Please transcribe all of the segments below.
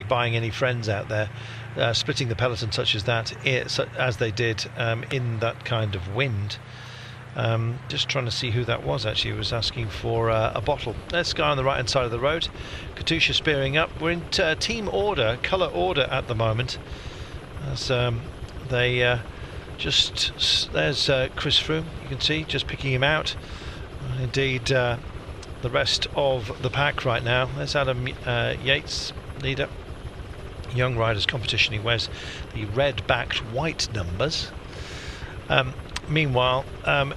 buying any friends out there, splitting the peloton such as that, as they did in that kind of wind. Just trying to see who that was. Actually, he was asking for a bottle. There's Sky on the right hand side of the road, Katusha spearing up. We're in team order, colour order at the moment, as they there's Chris Froome, you can see, just picking him out. Indeed, the rest of the pack right now. There's Adam Yates, leader. Young Riders Competition. He wears the red-backed white numbers. Meanwhile,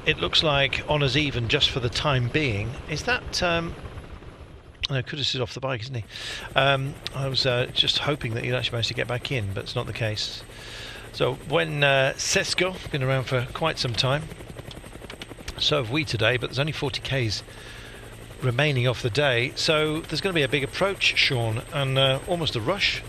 it looks like honours even just for the time being. Is that... no, Kudus is off the bike, isn't he? I was just hoping that he'd actually managed to get back in, but it's not the case. So when Sesko, been around for quite some time. So have we today, but there's only 40 Ks remaining off the day. So there's going to be a big approach, Sean, and almost a rush.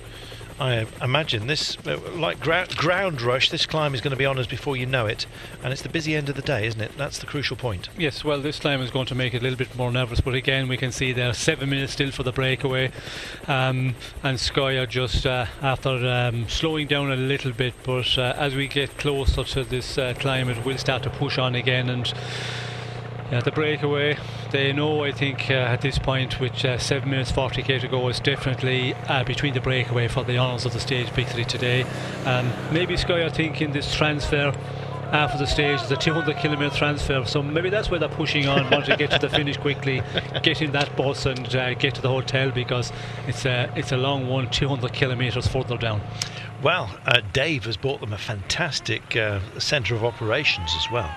I imagine this, like ground rush, this climb is going to be on us before you know it, and it's the busy end of the day, isn't it? That's the crucial point. Yes, well, this climb is going to make it a little bit more nervous, but again, we can see there 7 minutes still for the breakaway, and Sky are just after slowing down a little bit, but as we get closer to this climb, it will start to push on again, and the breakaway, they know, I think, at this point, with 7 minutes 40k to go, is definitely between the breakaway for the honours of the stage victory today. Maybe Sky are thinking this transfer after the stage, the 200 kilometre transfer, so maybe that's where they're pushing on, want to get to the finish quickly, get in that bus and get to the hotel, because it's a long one, 200 kilometres further down. Well, Dave has bought them a fantastic centre of operations as well.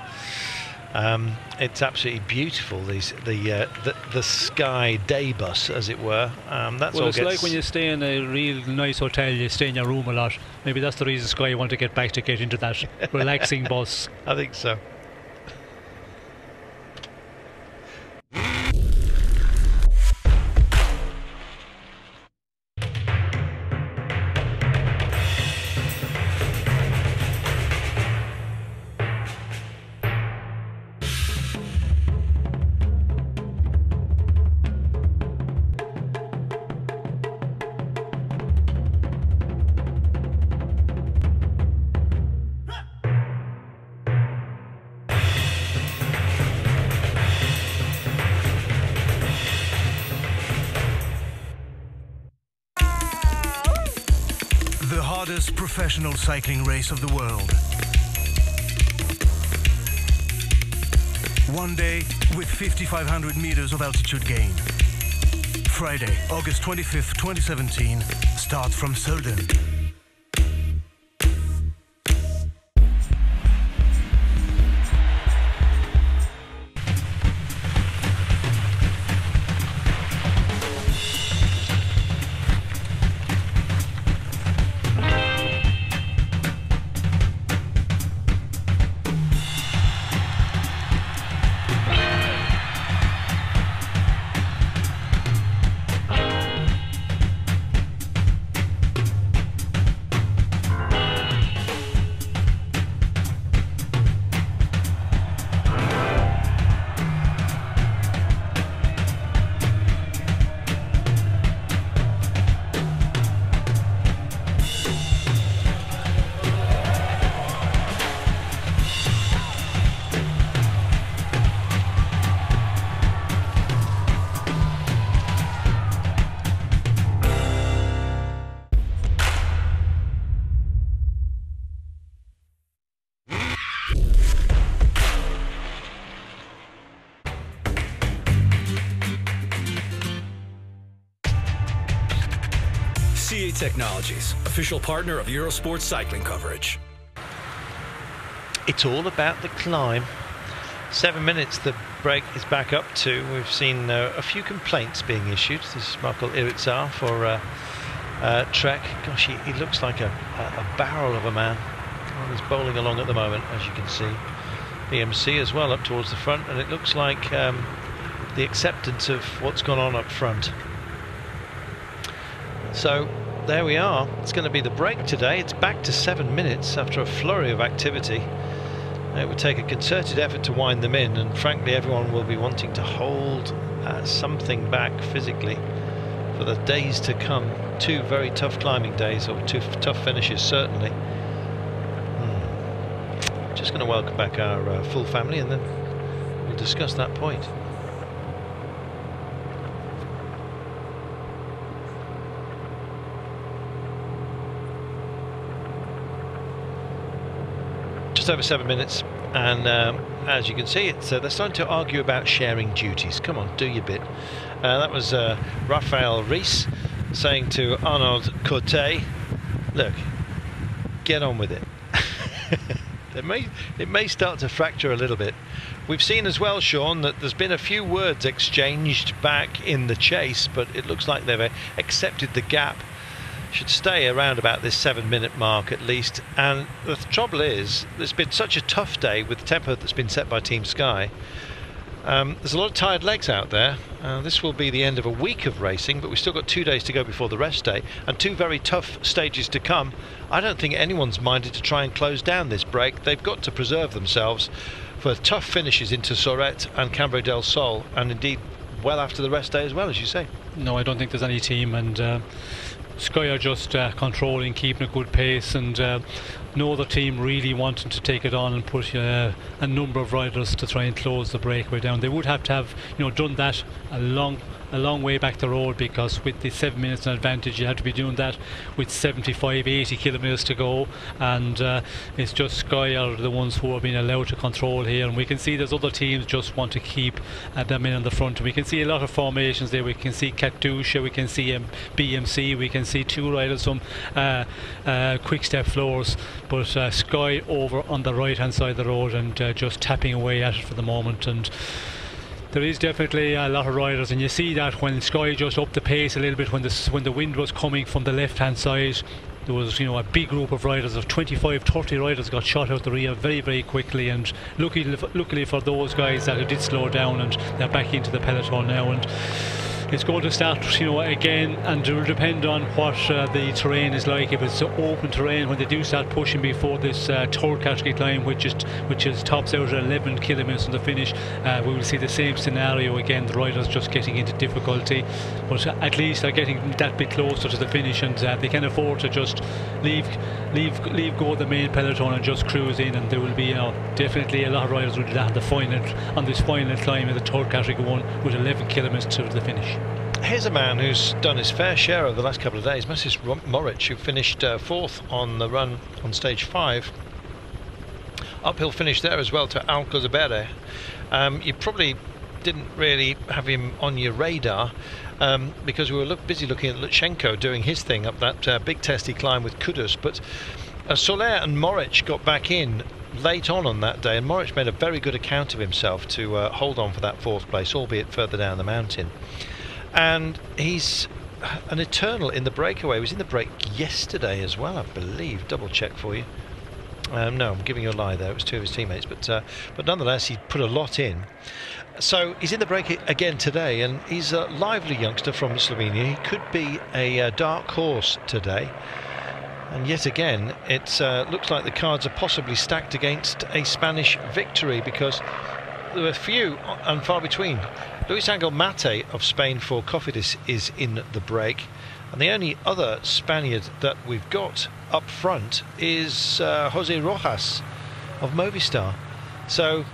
It's absolutely beautiful, the Sky day bus, as it were. That's well, all it's like when you stay in a real nice hotel, you stay in your room a lot. Maybe that's the reason Sky want to get back, to get into that relaxing bus. I think so. Professional cycling race of the world. One day with 5,500 meters of altitude gain. Friday, August 25th, 2017, start from Sölden. Technologies, official partner of Eurosport cycling coverage. It's all about the climb. 7 minutes the break is back up to. We've seen a few complaints being issued. This is Marco Irizar for Trek. Gosh, he looks like a barrel of a man. He's bowling along at the moment, as you can see. BMC as well up towards the front, and it looks like the acceptance of what's gone on up front. So there we are. It's going to be the break today. It's back to 7 minutes after a flurry of activity. It would take a concerted effort to wind them in, and frankly everyone will be wanting to hold something back physically for for the days to come. 2 very tough climbing days, or 2 tough finishes certainly. Just going to welcome back our full family, and then we'll discuss that point. Just over 7 minutes, and as you can see, it's they're starting to argue about sharing duties. Come on, do your bit. That was Raphael Rees saying to Arnaud Cote, look, get on with it. It may start to fracture a little bit. We've seen as well, Sean, that there's been a few words exchanged back in the chase, but it looks like they've accepted the gap. Should stay around about this 7-minute mark at least. And the trouble is, it's been such a tough day with the tempo that's been set by Team Sky. There's a lot of tired legs out there. This will be the end of a week of racing, but we've still got 2 days to go before the rest day, and 2 very tough stages to come. I don't think anyone's minded to try and close down this break. They've got to preserve themselves for tough finishes into Sorete and Cambrai del Sol, and indeed well after the rest day as well, as you say. No, I don't think there's any team, and Sky are just controlling, keeping a good pace, and no other team really wanting to take it on and put a number of riders to try and close the breakaway down. They would have to have, done that a long way back the road, because with the 7 minutes in advantage, you have to be doing that with 75-80 kilometres to go, and it's just Sky are the ones who are being allowed to control here, and we can see there's other teams just want to keep them in on the front, and we can see a lot of formations there. We can see Katusha, we can see BMC, we can see 2 riders from Quick Step Floors, but Sky over on the right hand side of the road and just tapping away at it for the moment. And there is definitely a lot of riders, and you see that when Sky just upped the pace a little bit when the wind was coming from the left hand side. There was a big group of riders, of 25-30 riders got shot out the rear very, very quickly, and luckily for those guys that it did slow down, and they're back into the peloton now. And it's going to start, again, and it will depend on what the terrain is like. If it's open terrain, when they do start pushing before this third category climb, which is tops out at 11 kilometres from the finish, we will see the same scenario again. The riders just getting into difficulty, but at least they're getting that bit closer to the finish, and they can afford to just leave go the main peloton and just cruise in. And there will be definitely a lot of riders will do that on this final climb in the third category one with 11 kilometres to the finish. Here's a man who's done his fair share over the last couple of days, Mrs. Moritz, who finished 4th on the run on stage 5. Uphill finish there as well to Alcozabere. You probably didn't really have him on your radar because we were busy looking at Lutsenko doing his thing up that big testy climb with Kudus, but Soler and Moritz got back in late on that day, and Moritz made a very good account of himself to hold on for that 4th place, albeit further down the mountain. And he's an eternal in the breakaway. He was in the break yesterday as well, I believe. Double check for you. No, I'm giving you a lie there. It was 2 of his teammates, but nonetheless, he put a lot in. So he's in the break again today, and he's a lively youngster from Slovenia. He could be a dark horse today. And yet again, it looks like the cards are possibly stacked against a Spanish victory, because there were few and far between. Luis Angel Mate of Spain for Cofidis is in the break, and the only other Spaniard that we've got up front is Jose Rojas of Movistar. So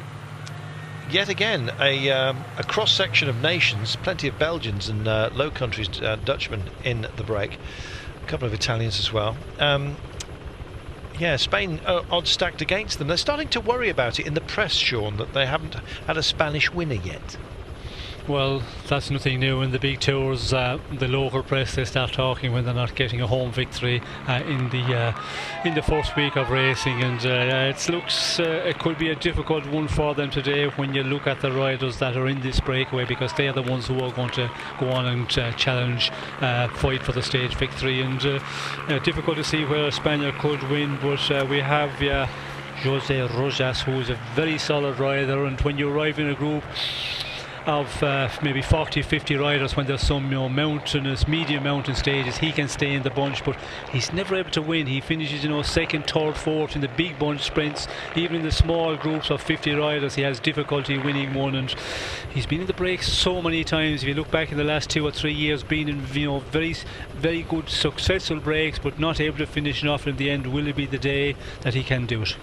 yet again a cross-section of nations, plenty of Belgians and Low Countries Dutchmen in the break, a couple of Italians as well. Yeah, Spain odds stacked against them. They're starting to worry about it in the press, Sean, that they haven't had a Spanish winner yet. Well, that's nothing new in the big tours. The local press, they start talking when they're not getting a home victory in the first week of racing, and it could be a difficult one for them today when you look at the riders that are in this breakaway, because they are the ones who are going to go on and challenge, fight for the stage victory, and difficult to see where España could win, but we have Jose Rojas, who is a very solid rider, and when you arrive in a group of maybe 40-50 riders when there's some mountainous, medium mountain stages. He can stay in the bunch, but he's never able to win. He finishes second, third, fourth in the big bunch sprints. Even in the small groups of 50 riders, he has difficulty winning one, and he's been in the breaks so many times. If you look back in the last 2 or 3 years, been in very, very good successful breaks, but not able to finish it off in the end. Will it be the day that he can do it?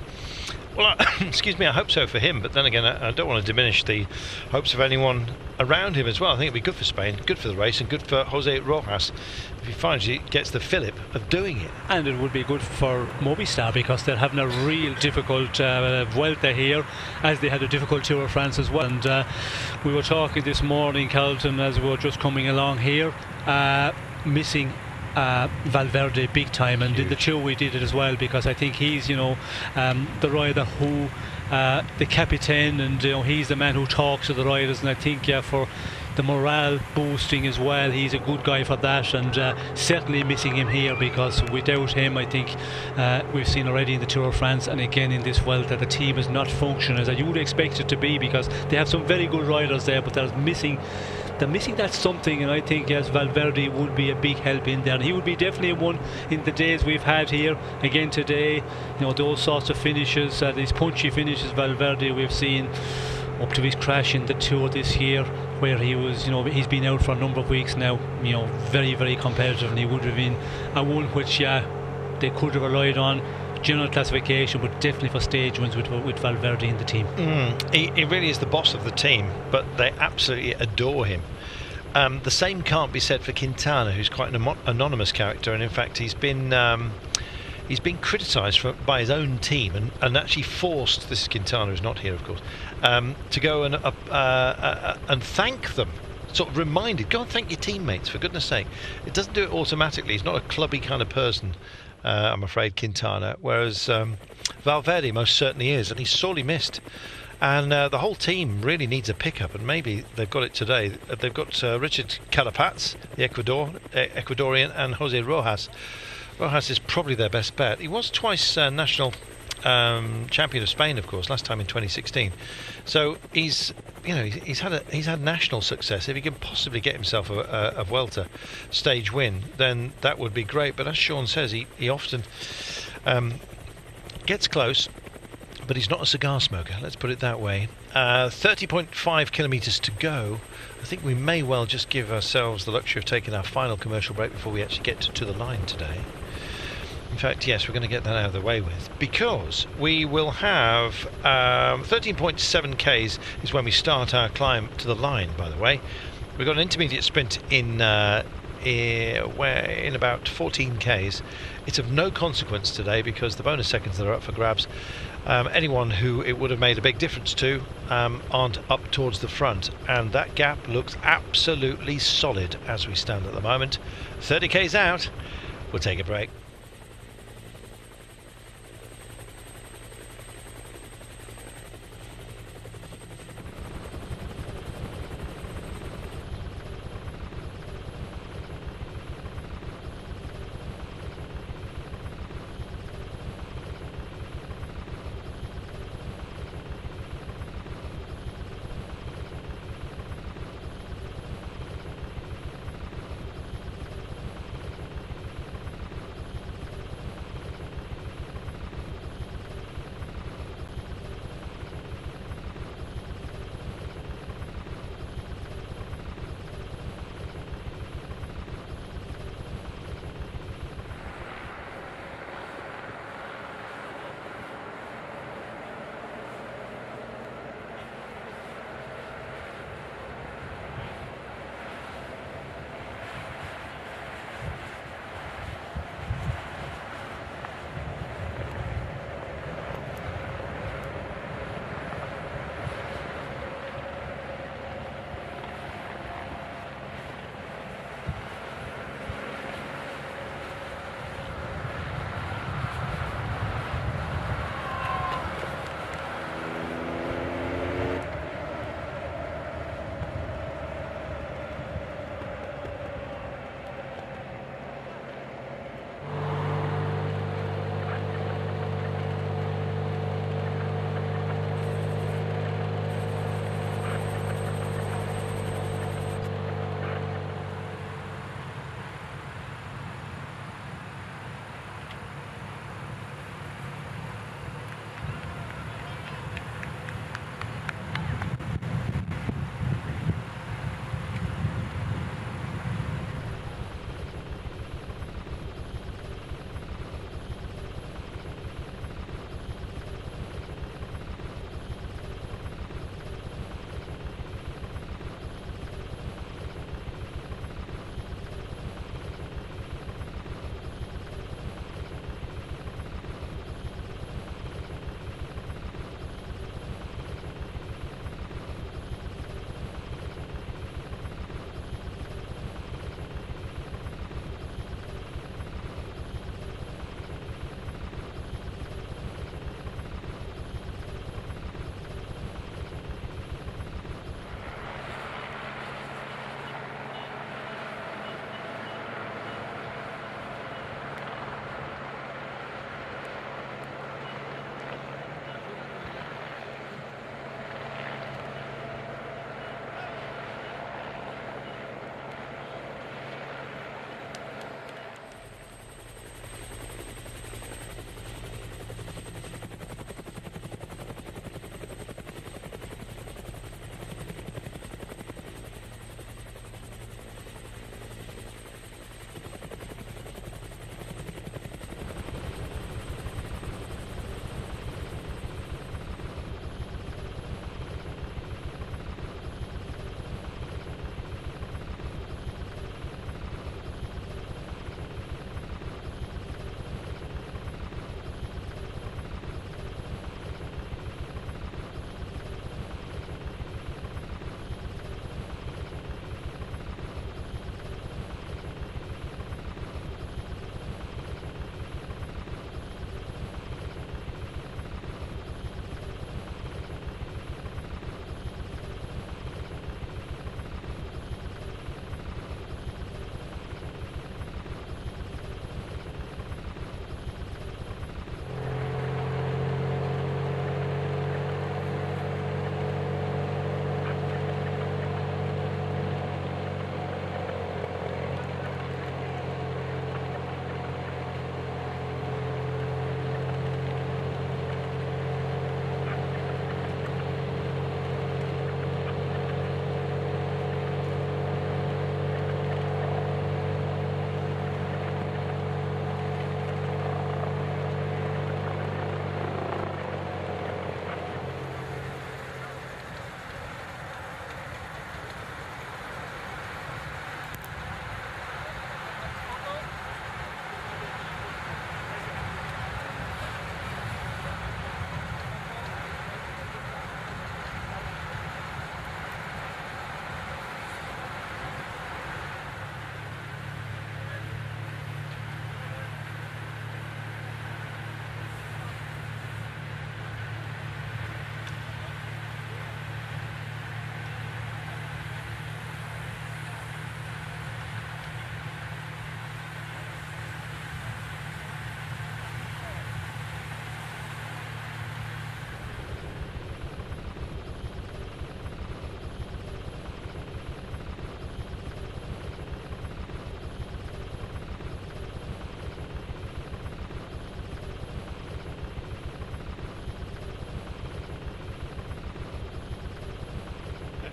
Well, excuse me, I hope so for him, but then again, I don't want to diminish the hopes of anyone around him as well. I think it'd be good for Spain, good for the race, and good for Jose Rojas if he finally gets the fillip of doing it. And it would be good for Movistar, because they're having a real difficult Vuelta here, as they had a difficult Tour of France as well. And we were talking this morning, Carlton, as we were just coming along here, missing Valverde big time, and in the Tour we did it as well, because I think he's the rider who the captain, and he's the man who talks to the riders, and I think for the morale boosting as well, he's a good guy for that, and certainly missing him here, because without him, I think we've seen already in the Tour of France and again in this Vuelta, the team is not functioning as you would expect it to be, because they have some very good riders there, but they're missing that something, and I think yes, Valverde would be a big help in there, and he would be definitely one in the days we've had here again today. Those sorts of finishes, these punchy finishes Valverde we've seen up to his crash in the Tour this year, where he was, he's been out for a number of weeks now, very, very competitive, and he would have been a one which they could have relied on general classification, but definitely for stage wins with Valverde in the team. He really is the boss of the team, but they absolutely adore him. The same can't be said for Quintana, who's quite an anonymous character, and in fact he's been criticised by his own team, and actually forced, this is Quintana who's not here of course, to go and thank them, sort of reminded, go and thank your teammates for goodness sake. It doesn't do it automatically. He's not a clubby kind of person, I'm afraid, Quintana, whereas Valverde most certainly is, and he's sorely missed. And the whole team really needs a pickup, and maybe they've got it today. They've got Richard Calapats, the Ecuadorian, and Jose Rojas. Rojas is probably their best bet. He was twice national champion of Spain, of course, last time in 2016. So he's had national success. If he can possibly get himself a Vuelta stage win, then that would be great. But as Sean says, he often gets close, but he's not a cigar smoker, let's put it that way. 30.5 kilometres to go. I think we may well just give ourselves the luxury of taking our final commercial break before we actually get to the line today. In fact, yes, we're going to get that out of the way with, because we will have 13.7 Ks is when we start our climb to the line, by the way. We've got an intermediate sprint in about 14 Ks. It's of no consequence today, because the bonus seconds that are up for grabs, anyone who it would have made a big difference to aren't up towards the front, and that gap looks absolutely solid as we stand at the moment. 30 Ks out. We'll take a break.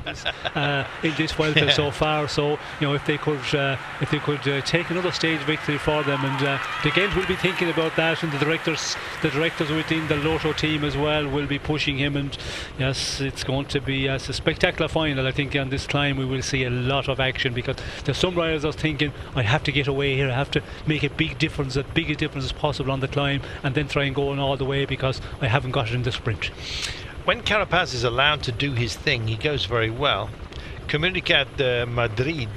in this Vuelta so far. So if they could take another stage victory for them, and the Ghent will be thinking about that, and the directors within the Lotto team as well will be pushing him. And yes, it's going to be a spectacular final. I think on this climb we will see a lot of action, because there's some riders are thinking, I have to get away here, I have to make a big difference, as big a difference as possible on the climb, and then try and go on all the way because I haven't got it in the sprint. When Carapaz is allowed to do his thing, he goes very well. Comunicat de Madrid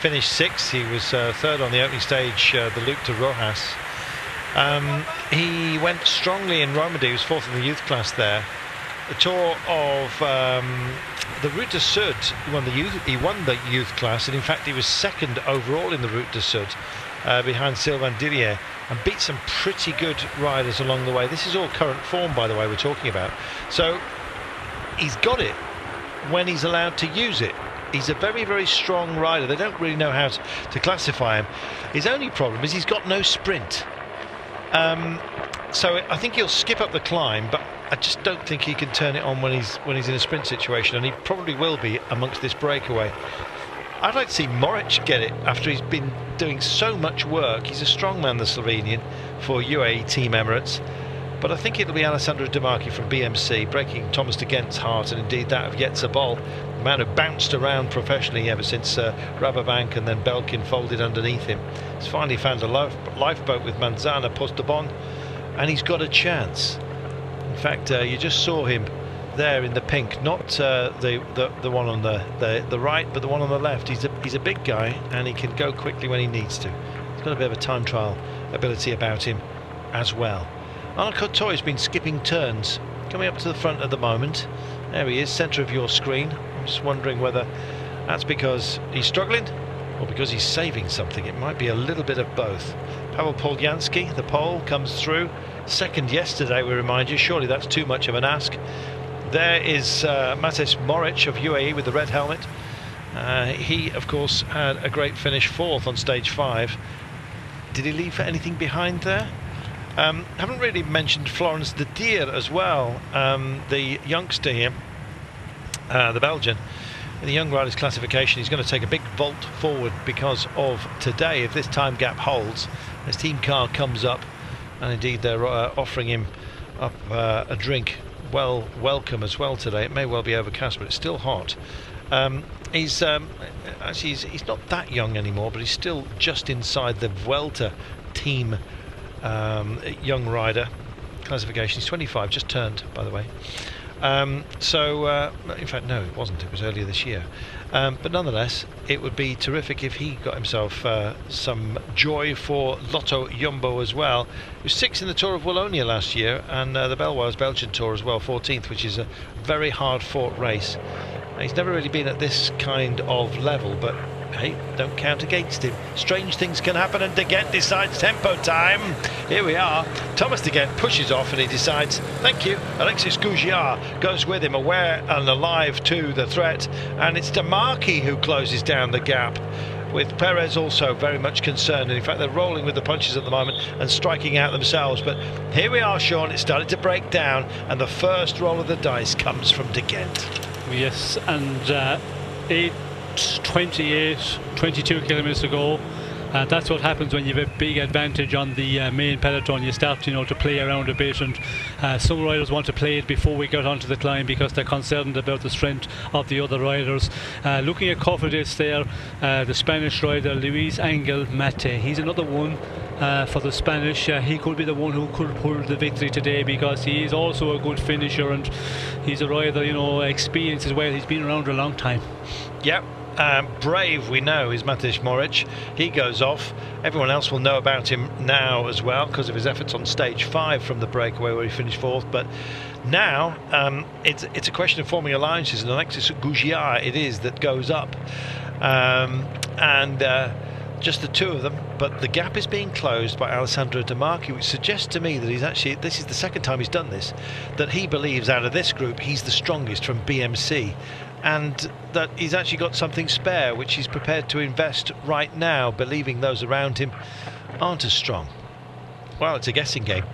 finished 6th. He was 3rd on the opening stage, the loop to Rojas. He went strongly in Romandy. He was 4th in the youth class there. The Tour of the Route du Sud, he won the youth class, and in fact he was 2nd overall in the Route du Sud, behind Sylvain Dillier, and beat some pretty good riders along the way. This is all current form, by the way, we're talking about. So he's got it when he's allowed to use it. He's a very, very strong rider. They don't really know how to classify him. His only problem is he's got no sprint. So I think he'll skip up the climb, but I just don't think he can turn it on when he's in a sprint situation, and he probably will be amongst this breakaway. I'd like to see Moritz get it after he's been doing so much work. He's a strong man, the Slovenian, for UAE Team Emirates. But I think it'll be Alessandro De Marchi from BMC, breaking Thomas de Gent's heart, and indeed that of Jetse Bol, the man who bounced around professionally ever since Rabobank and then Belkin folded underneath him. He's finally found a lifeboat with Manzana Postobon, and he's got a chance. In fact, you just saw him there in the pink, not the one on the right, but the one on the left. He's a big guy, and he can go quickly when he needs to. He's got a bit of a time trial ability about him as well. Arnaud Courtois has been skipping turns, coming up to the front at the moment. There he is, centre of your screen. I'm just wondering whether that's because he's struggling or because he's saving something. It might be a little bit of both. Pavel Polyansky, the Pole, comes through. 2nd yesterday, we remind you. Surely that's too much of an ask. There is Matej Moric of UAE with the red helmet. He, of course, had a great finish, 4th on stage 5. Did he leave anything behind there? Haven't really mentioned Florence de Dier as well, the youngster here, the Belgian. In the young riders classification, he's going to take a big vault forward because of today. If this time gap holds, his team car comes up, and indeed they're offering him up a drink. Well, welcome as well today. It may well be overcast, but it's still hot. He's actually he's not that young anymore, but he's still just inside the Vuelta team young rider classification. He's 25, just turned, by the way. In fact, no, it wasn't. It was earlier this year. But nonetheless, it would be terrific if he got himself some joy for Lotto Jumbo as well. He was 6th in the Tour of Wallonia last year, and the Belwa's Belgian Tour as well, 14th, which is a very hard-fought race. He's never really been at this kind of level, but hey, don't count against him. Strange things can happen, and De Gent decides tempo time. Here we are. Thomas De Gent pushes off, and he decides, thank you. Alexis Gougiard goes with him, aware and alive to the threat, and it's De Marchi who closes down the gap, with Perez also very much concerned. And in fact, they're rolling with the punches at the moment and striking out themselves. But here we are, Sean. It started to break down, and the first roll of the dice comes from De Gent. Yes, and 22 kilometers to go. That's what happens when you have a big advantage on the main peloton. You start, to play around a bit, and some riders want to play it before we get onto the climb because they're concerned about the strength of the other riders. Looking at Cofidis there, the Spanish rider Luis Angel Mate, he's another one for the Spanish. He could be the one who could pull the victory today because he is also a good finisher, and he's a rider, experienced as well. He's been around a long time. Yep. Brave, we know, is Matej Moric. He goes off. Everyone else will know about him now as well because of his efforts on stage 5 from the breakaway where he finished 4th. But now it's a question of forming alliances, and Alexis Gougiard it is that goes up, and just the two of them. But the gap is being closed by Alessandro De Marchi, which suggests to me that this is the second time he's done this, that he believes out of this group he's the strongest from BMC, and that he's actually got something spare which he's prepared to invest right now, believing those around him aren't as strong. Well, it's a guessing game.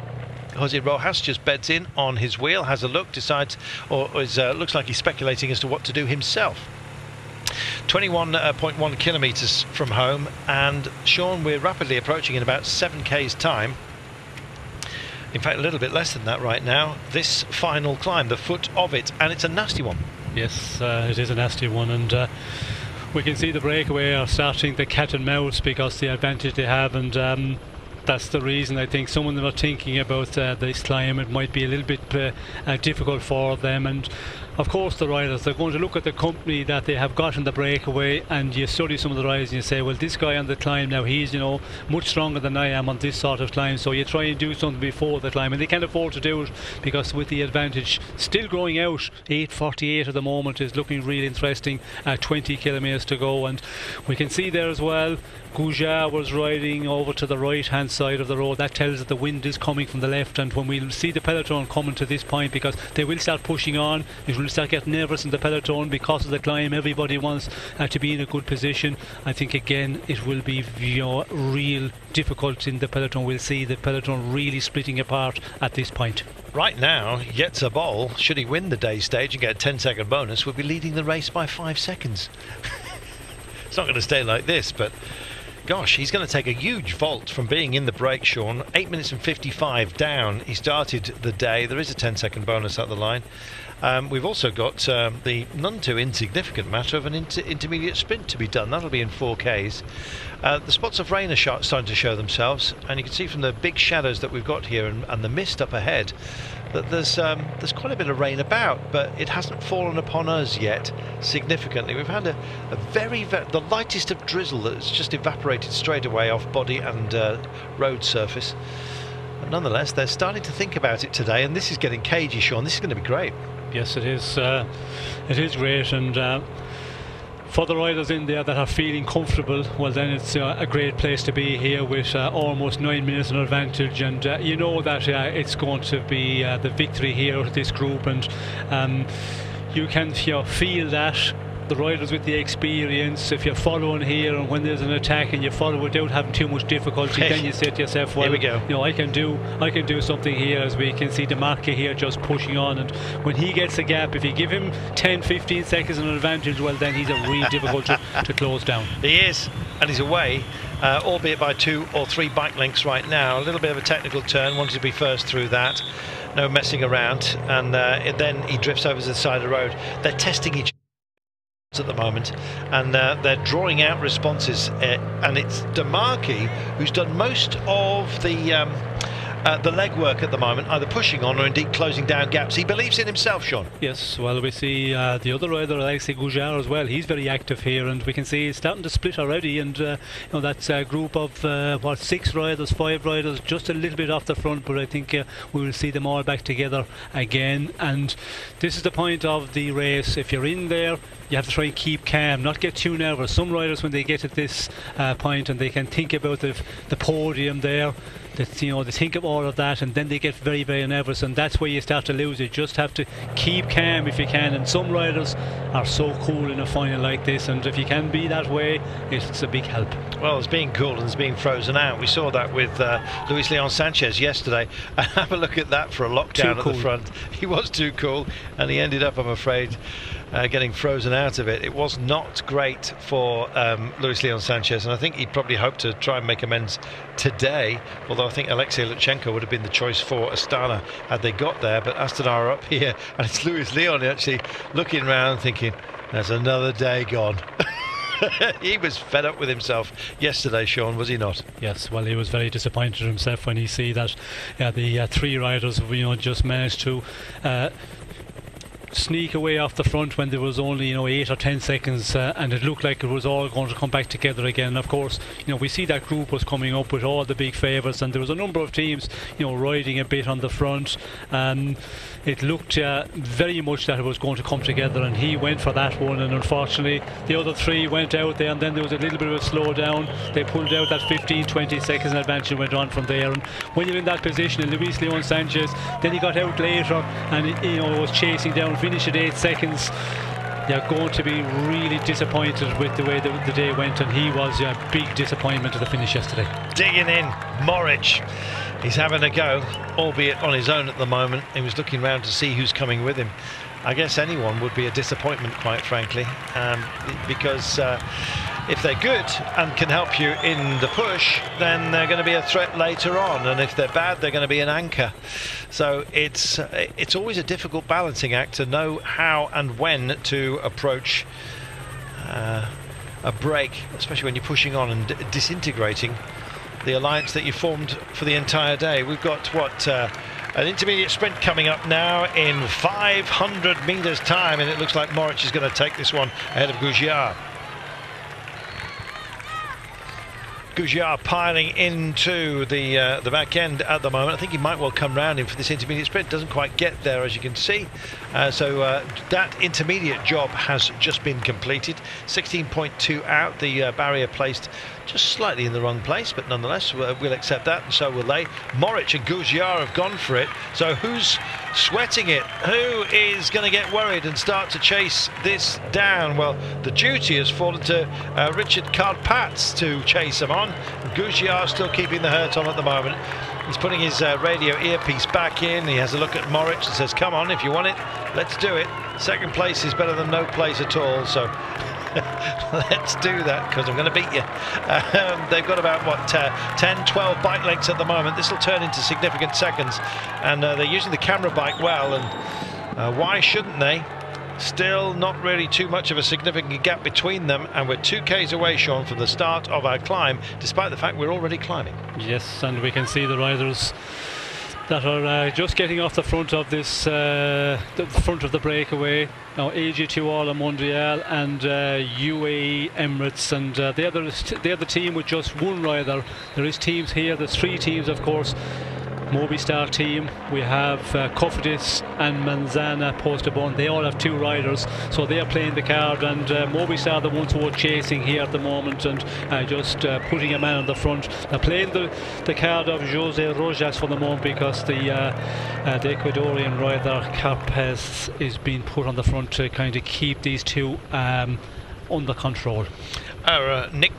Jose Rojas just beds in on his wheel, has a look, decides, or looks like he's speculating as to what to do himself. 21.1 kilometres from home, and Sean, we're rapidly approaching in about 7k's time. In fact, a little bit less than that right now. This final climb, the foot of it, and it's a nasty one. Yes, it is a nasty one, and we can see the breakaway are starting the cat and mouse because the advantage they have, and that's the reason I think some of them are thinking about this climb. It might be a little bit difficult for them, and of course the riders, they're going to look at the company that they have got in the breakaway, and you study some of the riders and you say, well, this guy on the climb now, he's, you know, much stronger than I am on this sort of climb, so you try and do something before the climb, and they can't afford to do it because with the advantage still growing out, 8:48 at the moment is looking really interesting. 20 kilometres to go, and we can see there as well Gouja was riding over to the right hand side of the road. That tells that the wind is coming from the left, and when we see the peloton coming to this point, because they will start pushing on, it will start getting nervous in the peloton because of the climb. Everybody wants to be in a good position. I think again it will be, you know, real difficult in the peloton. We'll see the peloton really splitting apart at this point. Right now, Jetse Bol, should he win the day stage and get a 10-second bonus, would be leading the race by 5 seconds. It's not going to stay like this, but gosh, he's going to take a huge vault from being in the break, Sean. 8 minutes and 55 down. He started the day. There is a 10-second bonus at the line. We've also got the none too insignificant matter of an intermediate sprint to be done. That'll be in 4Ks. The spots of rain are starting to show themselves, and you can see from the big shadows that we've got here and the mist up ahead that there's quite a bit of rain about, but it hasn't fallen upon us yet significantly. We've had a very the lightest of drizzle that's just evaporated straight away off body and road surface. But nonetheless, they're starting to think about it today, and this is getting cagey, Sean. This is going to be great. Yes, it is. It is great, and for the riders in there that are feeling comfortable, well, then it's a great place to be here with almost 9 minutes in advantage, and you know that it's going to be the victory here with this group, and you can feel that. The riders with the experience, if you're following here and when there's an attack and you follow without having too much difficulty, then you say to yourself, well, here we go. You know, I can do something here, as we can see the marker here just pushing on, and when he gets a gap, if you give him 10-15 seconds in advantage, well, then he's a really difficult to close down. He is, and he's away, albeit by 2 or 3 bike lengths right now. A little bit of a technical turn, wanted to be first through that, no messing around, and then he drifts over to the side of the road. They're testing each at the moment, and they're drawing out responses, and it's Demarchi who's done most of the legwork at the moment, either pushing on or indeed closing down gaps. He believes in himself, Sean. Yes, well, we see the other rider, Alexei Goujar, as well. He's very active here, and we can see he's starting to split already, and you know, that's a group of 6 riders, 5 riders, just a little bit off the front, but I think we will see them all back together again. And this is the point of the race. If you're in there, you have to try and keep calm, not get too nervous. Some riders, when they get at this point and they can think about the podium there, that, you know, they think of all of that, and then they get very, very nervous, and that's where you start to lose it. You just have to keep calm if you can, and some riders are so cool in a final like this, and if you can be that way, it's a big help. Well, there's being cool and there's being frozen out. We saw that with Luis Leon Sanchez yesterday. Have a look at that for a lockdown at the front. He was too cool, and he ended up, I'm afraid, getting frozen out of it. It was not great for Luis Leon Sanchez, and I think he'd probably hoped to try and make amends today, although I think Alexei Lutsenko would have been the choice for Astana had they got there. But Astana are up here, and it's Luis Leon actually looking around thinking, there's another day gone. He was fed up with himself yesterday, Sean, was he not? Yes, well, he was very disappointed himself when he see that the 3 riders, you know, just managed to sneak away off the front when there was only, you know, 8 or 10 seconds, and it looked like it was all going to come back together again. Of course, you know, we see that group was coming up with all the big favourites, and there was a number of teams, you know, riding a bit on the front. It looked very much that it was going to come together, and he went for that one, and unfortunately the other 3 went out there, and then there was a little bit of a slowdown. They pulled out that 15-20 seconds in advance and went on from there. And when you're in that position, and Luis Leon Sanchez, then he got out later and, you know, was chasing down, finished at 8 seconds. they're going to be really disappointed with the way the day went, and he was a big disappointment to the finish yesterday. Digging in, Moric. He's having a go, albeit on his own at the moment. He was looking around to see who's coming with him. I guess anyone would be a disappointment, quite frankly, because if they're good and can help you in the push, then they're going to be a threat later on, and if they're bad, they're going to be an anchor. So it's always a difficult balancing act to know how and when to approach a break, especially when you're pushing on and disintegrating the alliance that you formed for the entire day. We've got an intermediate sprint coming up now in 500 meters time, and it looks like Moric is going to take this one ahead of Gougiard. Gougiard piling into the back end at the moment. I think he might well come round him for this intermediate sprint. Doesn't quite get there, as you can see. So that intermediate job has just been completed. 16.2 out. The barrier placed just slightly in the wrong place, but nonetheless we'll accept that, and so will they. Moric and Gougiard have gone for it. So who's sweating it? Who is going to get worried and start to chase this down? Well, the duty has fallen to Richard Carpatz to chase him on. Gougiard still keeping the hurt on at the moment. He's putting his radio earpiece back in. He has a look at Moric and says, come on, if you want it, let's do it. Second place is better than no place at all, so let's do that, because I'm going to beat you. They've got about, what, 10, 12 bike lengths at the moment. This will turn into significant seconds, and they're using the camera bike well, and why shouldn't they? Still not really too much of a significant gap between them, and we're 2Ks away, Sean, from the start of our climb, despite the fact we're already climbing. Yes, and we can see the riders that are just getting off the front of this, the front of the breakaway. Now AG2 All Mondial and UAE Emirates, and they're the team with just one rider. There is teams here, there's 3 teams of course. Movistar team, we have Cofidis and Manzana posted on. They all have 2 riders, so they are playing the card, and Movistar are the ones who are chasing here at the moment, and just putting a man on the front. They're playing the card of Jose Rojas for the moment, because the Ecuadorian rider Carpez is being put on the front to kind of keep these 2 under control. Nick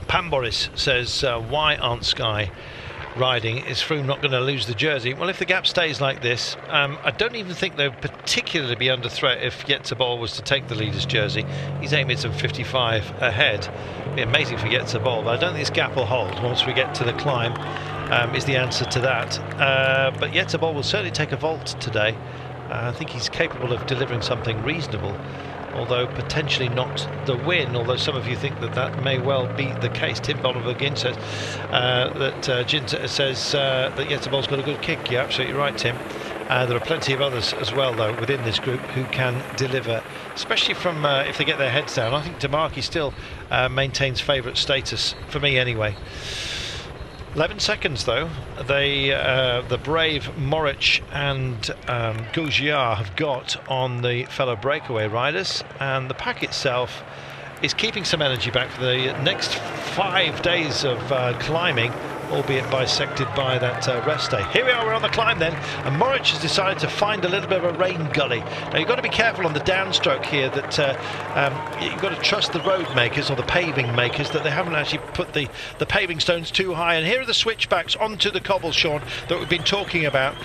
Pamboris says, why aren't Sky riding? Is Froome not going to lose the jersey? Well, if the gap stays like this, I don't even think they'll particularly be under threat if Yetzebol was to take the leader's jersey. He's 8 minutes and 55 ahead. It'd be amazing for Yetzebol, but I don't think this gap will hold once we get to the climb, is the answer to that. But Yetzebol will certainly take a vault today. I think he's capable of delivering something reasonable, although potentially not the win, although some of you think that that may well be the case. Tim Bolivar-Ginn says that Yetzebol's got a good kick. You're absolutely right, Tim. There are plenty of others as well, though, within this group who can deliver, especially from if they get their heads down. I think Demarchi still maintains favourite status, for me anyway. 11 seconds though. The brave Moric and Gougiard have got on the fellow breakaway riders, and the pack itself is keeping some energy back for the next 5 days of climbing, albeit bisected by that rest day. Here we are, we're on the climb then, and Moric has decided to find a little bit of a rain gully. Now you've got to be careful on the downstroke here that you've got to trust the road makers or the paving makers that they haven't actually put the paving stones too high. And here are the switchbacks onto the cobble, Sean, that we've been talking about.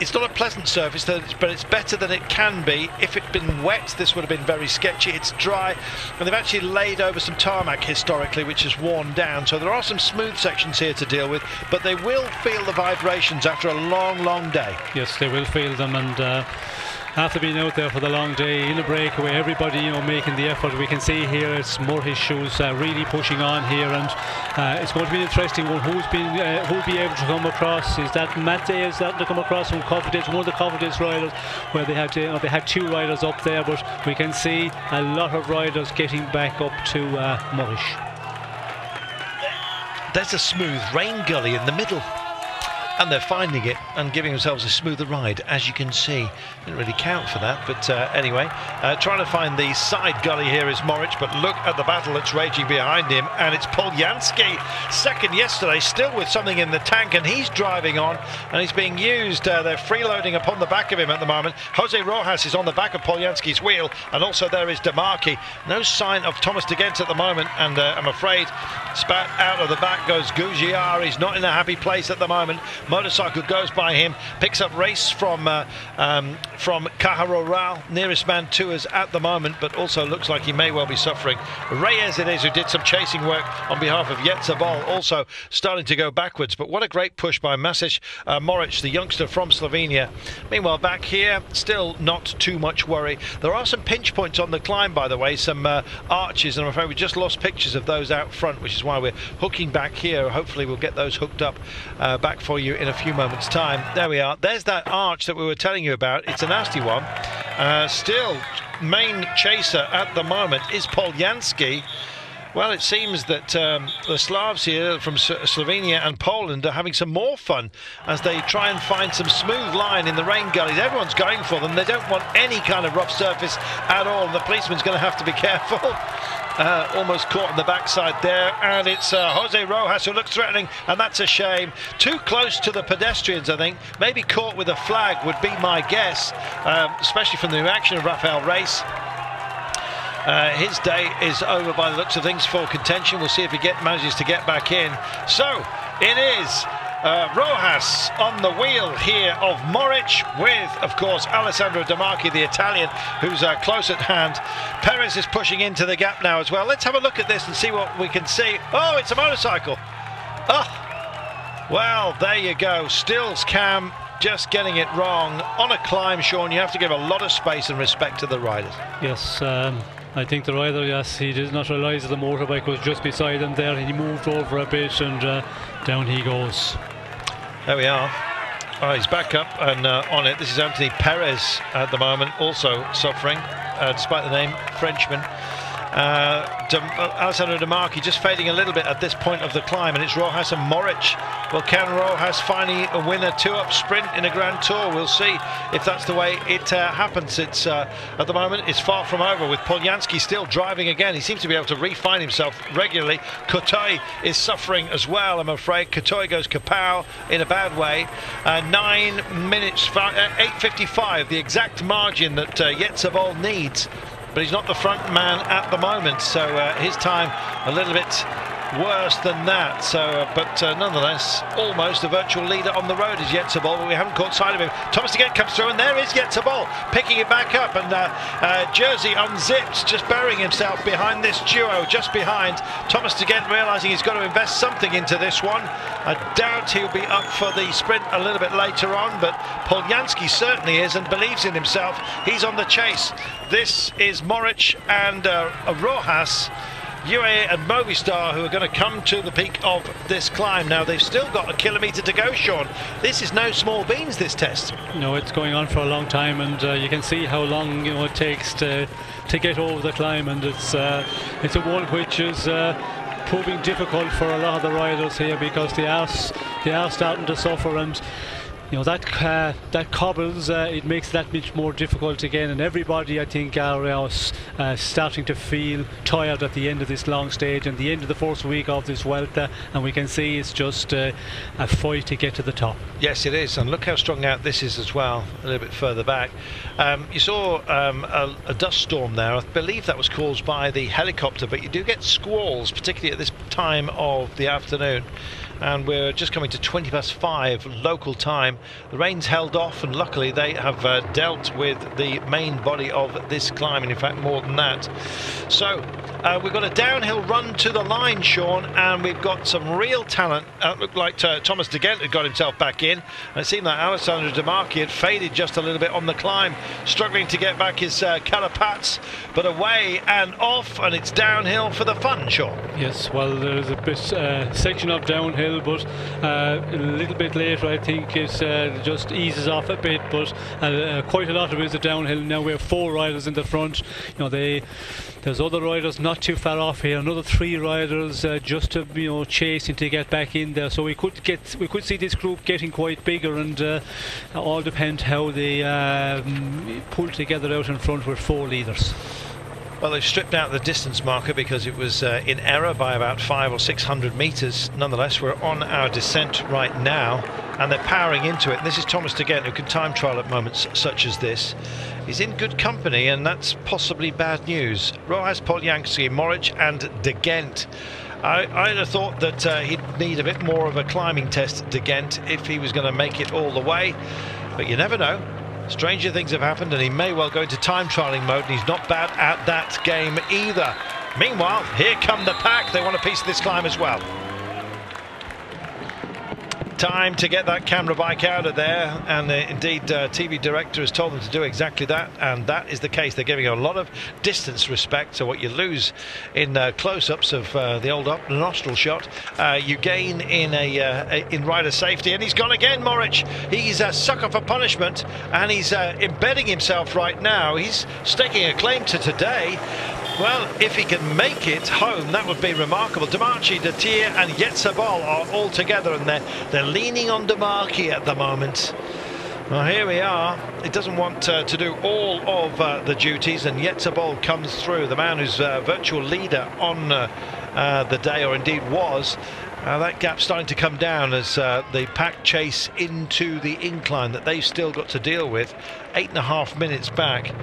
It's not a pleasant surface, but it's better than it can be. If it'd been wet, this would have been very sketchy. It's dry, and they've actually laid over some tarmac historically, which has worn down. So there are some smooth sections here to deal with, but they will feel the vibrations after a long, long day. Yes, they will feel them, and after being out there for the long day in a breakaway, everybody, you know, making the effort. We can see here it's Murray's shoes really pushing on here, and it's going to be an interesting one. Who'll be able to come across? Is that Matt Day? Is that to come across from Cofidis, one of the Cofidis riders, where they had they had 2 riders up there, but we can see a lot of riders getting back up to Murray. There's a smooth rain gully in the middle. and they're finding it and giving themselves a smoother ride, as you can see. Didn't really count for that, but anyway, trying to find the side gully here is Moritz, but look at the battle that's raging behind him, and it's Poljanski, second yesterday, still with something in the tank, and he's driving on, and he's being used. They're freeloading upon the back of him at the moment. Jose Rojas is on the back of Poljanski's wheel, and also there is Demarchi. No sign of Thomas de Gent at the moment, and I'm afraid spat out of the back goes Gougiar. He's not in a happy place at the moment. Motorcycle goes by him, picks up race from Cajaroral, nearest man to us at the moment, but also looks like he may well be suffering. Reyes it is who did some chasing work on behalf of Jetzabol, also starting to go backwards, but what a great push by Masic Moritz, the youngster from Slovenia. Meanwhile, back here, still not too much worry. There are some pinch points on the climb, by the way, some arches, and I'm afraid we just lost pictures of those out front, which is why we're hooking back here. Hopefully we'll get those hooked up back for you in a few moments' time. There we are. There's that arch that we were telling you about. It's a nasty one. Still, main chaser at the moment is Poljanski. Well, it seems that the Slavs here from Slovenia and Poland are having some more fun as they try and find some smooth line in the rain gullies. Everyone's going for them. They don't want any kind of rough surface at all. The policeman's going to have to be careful. Almost caught on the backside there, and it's Jose Rojas who looks threatening, and that's a shame. Too close to the pedestrians, I think. Maybe caught with a flag would be my guess, especially from the reaction of Rafael Reis. His day is over by the looks of things for contention. We'll see if he manages to get back in. So it is Rojas on the wheel here of Moritz, with, of course, Alessandro Demarchi, the Italian, who's close at hand. Perez is pushing into the gap now as well. Let's have a look at this and see what we can see. Oh, it's a motorcycle. Oh, well, there you go. Stills Cam just getting it wrong. On a climb, Sean, you have to give a lot of space and respect to the riders. Yes, I think the rider, yes, he did not realise that the motorbike was just beside him there. He moved over a bit, and down he goes. There we are. He's back up and on it. This is Anthony Perez at the moment, also suffering, despite the name, Frenchman. Alessandro Demarchi just fading a little bit at this point of the climb, and it's Rojas and Moritz. Well, can Rojas finally win a two-up sprint in a Grand Tour? We'll see if that's the way it happens. It's at the moment it's far from over, with Poljanski still driving again. He seems to be able to refine himself regularly. Cotoy is suffering as well, I'm afraid. Cotoy goes kapow in a bad way. 9 minutes, 8:55, the exact margin that Jetzabol needs. But he's not the front man at the moment, so his time a little bit worse than that. So, but nonetheless, almost a virtual leader on the road is Jetzabol, but we haven't caught sight of him. Thomas de Gent comes through, and there is Jetzabol picking it back up, and Jersey unzipped, just burying himself behind this duo, just behind. Thomas de Gent realising he's got to invest something into this one. I doubt he'll be up for the sprint a little bit later on, but Poljanski certainly is and believes in himself. He's on the chase. This is Moritz and Rojas, UAE and Movistar, who are going to come to the peak of this climb. Now, they've still got a kilometre to go, Sean. This is no small beans, this test. No, it's going on for a long time, and you can see how long it takes to get over the climb, and it's a one which is proving difficult for a lot of the riders here, because they are starting to suffer, and that cobbles, it makes that much more difficult again, and everybody, I think, are starting to feel tired at the end of this long stage and the end of the first week of this Vuelta, and we can see it's just a fight to get to the top. Yes, it is, and look how strung out this is as well, a little bit further back. You saw a dust storm there. I believe that was caused by the helicopter, but you do get squalls, particularly at this time of the afternoon. And we're just coming to 5:20 local time. The rain's held off, and luckily they have dealt with the main body of this climb, and in fact more than that. So we've got a downhill run to the line, Sean, and we've got some real talent. It looked like Thomas de Gent had got himself back in, and it seemed like Alessandro Demarchi had faded just a little bit on the climb, struggling to get back his calapats, but away and off, and it's downhill for the fun, Sean. Yes, well, there's a bit section of downhill hill, but a little bit later I think it just eases off a bit, but quite a lot of it is a downhill. Now we have 4 riders in the front. There's other riders not too far off here, another 3 riders just to chasing to get back in there, so we could see this group getting quite bigger, and all depend how they pull together out in front with 4 leaders. Well, they've stripped out the distance marker because it was in error by about 500 or 600 metres. Nonetheless, we're on our descent right now, and they're powering into it. And this is Thomas de Gent, who can time trial at moments such as this. He's in good company, and that's possibly bad news. Rojas, Poljanski, Moric and de Gent. I'd have thought that he'd need a bit more of a climbing test, de Gent, if he was going to make it all the way. But you never know. Stranger things have happened, and he may well go into time trialing mode, and he's not bad at that game either. Meanwhile, here come the pack. They want a piece of this climb as well. Time to get that camera bike out of there, and indeed TV director has told them to do exactly that, and that is the case. They're giving a lot of distance respect, so what you lose in close-ups of the old up nostril shot, you gain in rider safety. And he's gone again, Moric. He's a sucker for punishment, and he's embedding himself right now. He's staking a claim to today. Well, if he can make it home, that would be remarkable. Demarchi, De Tier and Yetzabal are all together, and they're leaning on Demarchi at the moment. Well, here we are. It doesn't want to do all of the duties, and Yetzabal comes through, the man who's virtual leader on the day, or indeed was. That gap's starting to come down as the pack chase into the incline that they've still got to deal with. 8.5 minutes back.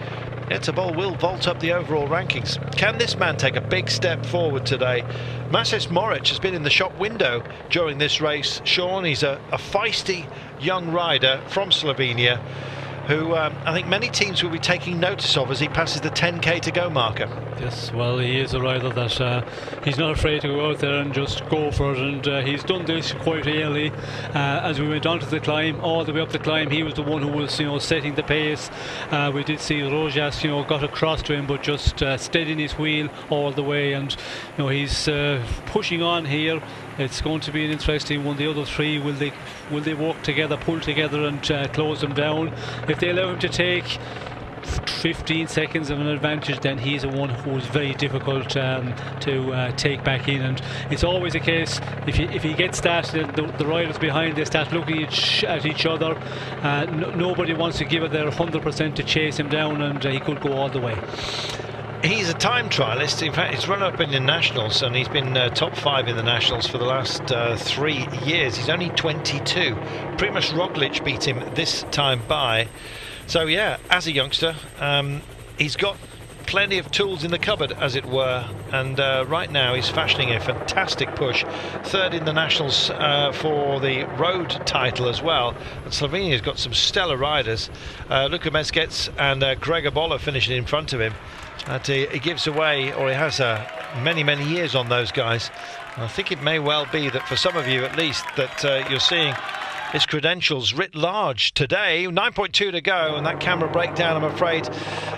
Yetzabal will vault up the overall rankings. Can this man take a big step forward today? Masis Moric has been in the shop window during this race. Sean, he's a feisty young rider from Slovenia, who I think many teams will be taking notice of as he passes the 10k to go marker. Yes, well, he is a rider that he's not afraid to go out there and just go for it, and he's done this quite early. As we went on to the climb, all the way up the climb, he was the one who was setting the pace. We did see Rojas got across to him, but just steadying his wheel all the way, and he's pushing on here. It's going to be an interesting one. The other 3, will they work together, pull together and close them down? If they allow him to take 15 seconds of an advantage, then he's the one who's very difficult to take back in. And it's always a case, if he gets that, the riders behind, they start looking at each other. Nobody wants to give it their 100% to chase him down, and he could go all the way. He's a time trialist. In fact, he's run up in the Nationals, and he's been top 5 in the Nationals for the last 3 years. He's only 22. Primož Roglic beat him this time by. So yeah, as a youngster, he's got plenty of tools in the cupboard, as it were, and right now he's fashioning a fantastic push. 3rd in the Nationals for the road title as well. And Slovenia's got some stellar riders. Luka Meskets and Gregor Boller finishing in front of him. He gives away, or he has many years on those guys. And I think it may well be that for some of you at least, that you're seeing his credentials writ large today. 9.2 to go, and that camera breakdown, I'm afraid,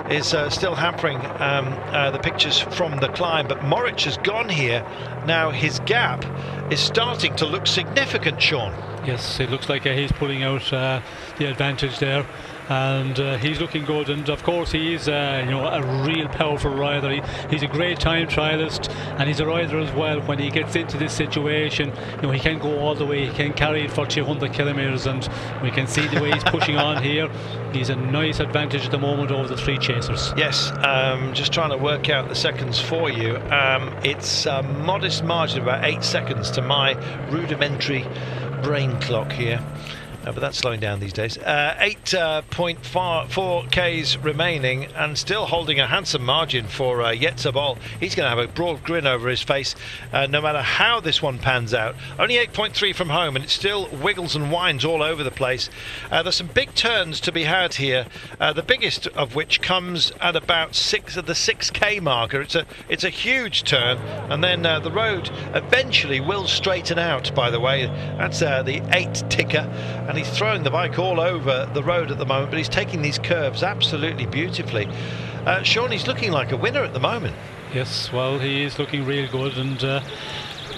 is still hampering the pictures from the climb. But Moric has gone here. Now his gap is starting to look significant, Sean. Yes, it looks like he's pulling out the advantage there, and he's looking good. And of course he is a real powerful rider. He's a great time trialist, and he's a rider as well. When he gets into this situation, he can go all the way. He can carry it for 200 kilometers, and we can see the way he's pushing on here. He's a nice advantage at the moment over the 3 chasers. Yes, just trying to work out the seconds for you. It's a modest margin of about 8 seconds to my rudimentary brain clock here. But that's slowing down these days. 8.4 Ks remaining, and still holding a handsome margin for Yetzabal. He's going to have a broad grin over his face no matter how this one pans out. Only 8.3 from home, and it still wiggles and winds all over the place. There's some big turns to be had here, the biggest of which comes at about the 6k marker. It's a huge turn, and then the road eventually will straighten out, by the way. That's the 8 ticker. And he's throwing the bike all over the road at the moment, but he's taking these curves absolutely beautifully. Sean, he's looking like a winner at the moment. Yes, well, he is looking real good, and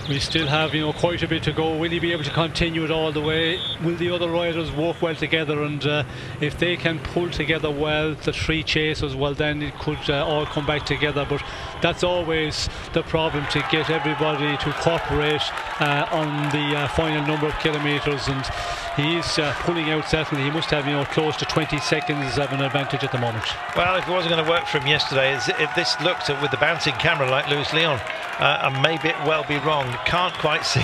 We still have, quite a bit to go. Will he be able to continue it all the way? Will the other riders work well together? And if they can pull together well, the three chasers, well, then it could all come back together. But that's always the problem, to get everybody to cooperate on the final number of kilometres. And he's pulling out, certainly. He must have, close to 20 seconds of an advantage at the moment. Well, if it wasn't going to work for him yesterday, if this looked with the bouncing camera like Luis Leon, and maybe it well be wrong, can't quite see.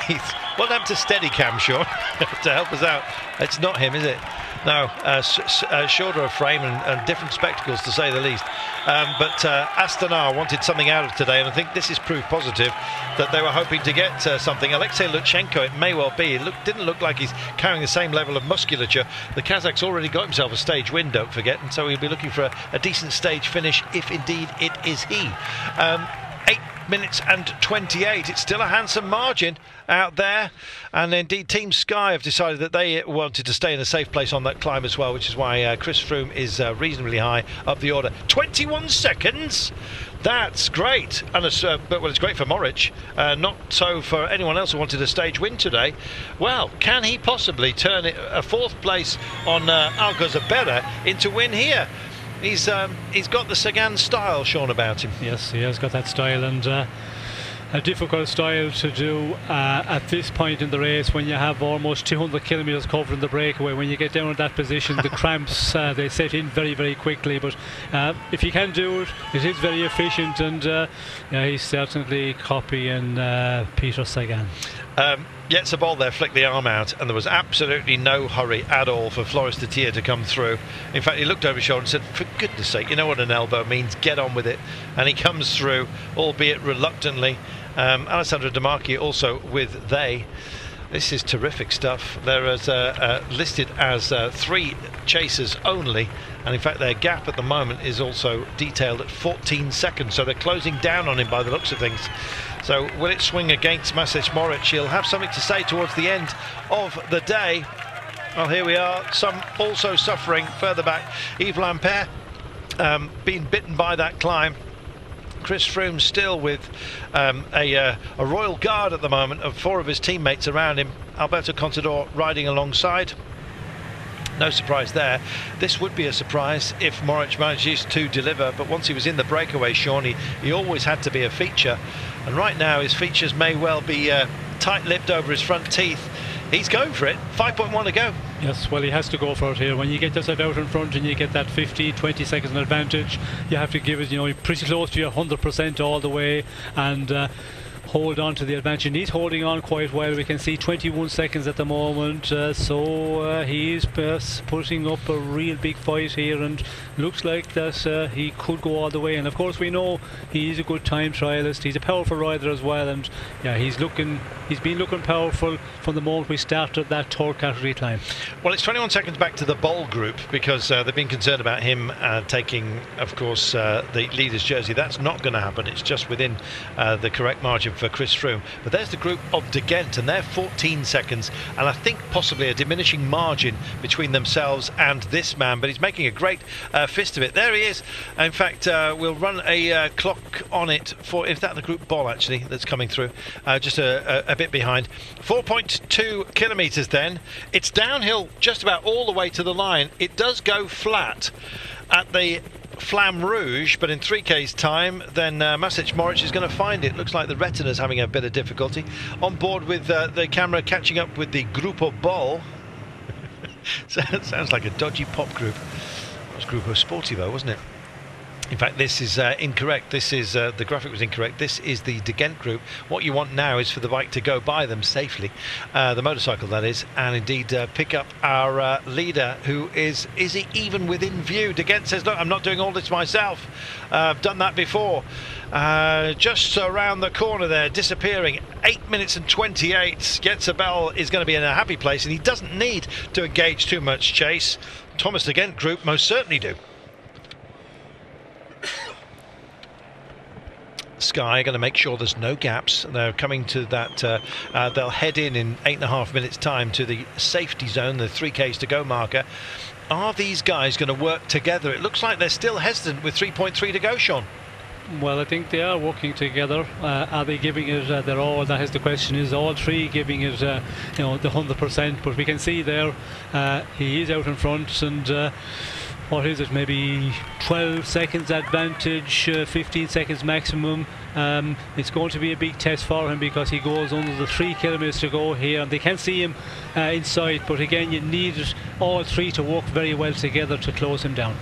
Well done to Steadicam, Sean, to help us out. It's not him, is it? No, shorter of frame and different spectacles, to say the least. But Astana wanted something out of today, and I think this is proof positive that they were hoping to get something. Alexei Lutsenko, it may well be. It didn't look like he's carrying the same level of musculature. The Kazakh's already got himself a stage win, don't forget, and so he'll be looking for a decent stage finish, if indeed it is he. 8 minutes and 28. It's still a handsome margin out there, and indeed Team Sky have decided that they wanted to stay in a safe place on that climb as well, which is why Chris Froome is reasonably high up the order. 21 seconds. That's great, and it's great for Moritz, not so for anyone else who wanted a stage win today. Well, can he possibly turn a fourth place on Algozabera into win here? He's got the Sagan style, Sean, about him. Yes, he has got that style, and a difficult style to do at this point in the race, when you have almost 200 kilometres covered in the breakaway. When you get down in that position, the cramps they set in very, very quickly. But if you can do it, it is very efficient, and he's certainly copying Peter Sagan. Jetsabol there flicked the arm out, and there was absolutely no hurry at all for Floris de Tier to come through. In fact, he looked over his shoulder and said, for goodness sake, you know what an elbow means, get on with it. And he comes through, albeit reluctantly. Alessandro De Marchi also with they. This is terrific stuff. There is listed as 3 chasers only, and in fact their gap at the moment is also detailed at 14 seconds, so they're closing down on him by the looks of things. So will it swing against Masej Moritz? He'll have something to say towards the end of the day. Well, here we are, some also suffering further back. Yves Lampaert being bitten by that climb. Chris Froome still with a royal guard at the moment of 4 of his teammates around him. Alberto Contador riding alongside. No surprise there. This would be a surprise if Moritz manages to deliver, but once he was in the breakaway, Sean, he always had to be a feature, and right now his features may well be tight-lipped over his front teeth. He's going for it. 5.1 to go. Yes, well, he has to go for it here. When you get yourself out in front and you get that 20 seconds advantage, you have to give it, pretty close to your 100% all the way, and hold on to the advantage. And he's holding on quite well. We can see 21 seconds at the moment, so he's putting up a real big fight here, and looks like that he could go all the way. And of course we know he's a good time trialist, he's a powerful rider as well, and yeah, he's been looking powerful from the moment we started that third category climb. Well, it's 21 seconds back to the Bol group, because they've been concerned about him taking, of course, the leader's jersey. That's not going to happen. It's just within the correct margin for Chris Froome. But there's the group of De Gent, and they're 14 seconds, and I think possibly a diminishing margin between themselves and this man, but he's making a great fist of it. There he is. In fact, we'll run a clock on it for, is that the group Bol actually that's coming through, just a bit behind. 4.2 kilometres then. It's downhill just about all the way to the line. It does go flat at the Flamme Rouge, but in 3K's time then Masej Moritz is going to find it. Looks like the retina's having a bit of difficulty. On board with the camera catching up with the Grupo Bol. So it sounds like a dodgy pop group. It was Grupo Sportivo, wasn't it? In fact, this is incorrect. This is the graphic was incorrect. This is the De Gent group. What you want now is for the bike to go by them safely, the motorcycle that is, and indeed pick up our leader, who is he even within view? De Gent says, look, I'm not doing all this myself. I've done that before. Just around the corner there, disappearing. 8 minutes and 28. Jetsabel is going to be in a happy place, and he doesn't need to engage too much chase. Thomas De Gent group most certainly do. Sky are going to make sure there's no gaps. They're coming to that, they'll head in 8.5 minutes time to the safety zone, the 3Ks to go marker. Are these guys going to work together? It looks like they're still hesitant with 3.3 to go, Sean. Well, I think they are working together. Are they giving it their all? That is the question. Is all three giving it, the 100%? But we can see there, he is out in front, and what is it? Maybe 12 seconds advantage, 15 seconds maximum. It's going to be a big test for him because he goes under the 3 kilometers to go here, and they can see him inside. But again, you need all three to work very well together to close him down.